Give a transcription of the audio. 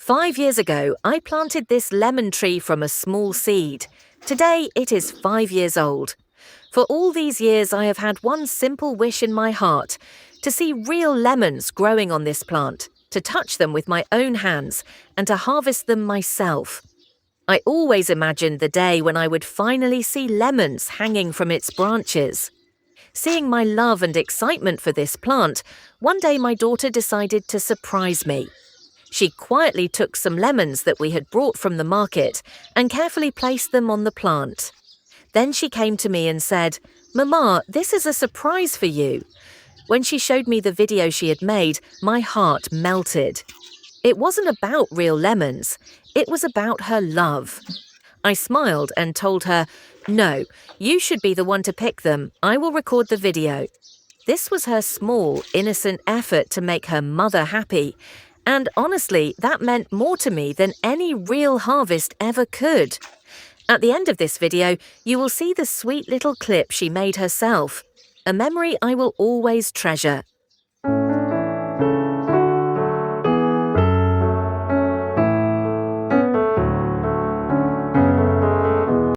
5 years ago, I planted this lemon tree from a small seed. Today, it is 5 years old. For all these years, I have had one simple wish in my heart: to see real lemons growing on this plant, to touch them with my own hands, and to harvest them myself. I always imagined the day when I would finally see lemons hanging from its branches. Seeing my love and excitement for this plant, one day my daughter decided to surprise me. She quietly took some lemons that we had brought from the market and carefully placed them on the plant. Then she came to me and said, "Mama, this is a surprise for you." When she showed me the video she had made, my heart melted. It wasn't about real lemons. It was about her love. I smiled and told her, "No, you should be the one to pick them. I will record the video." This was her small, innocent effort to make her mother happy. And honestly, that meant more to me than any real harvest ever could. At the end of this video, you will see the sweet little clip she made herself, a memory I will always treasure.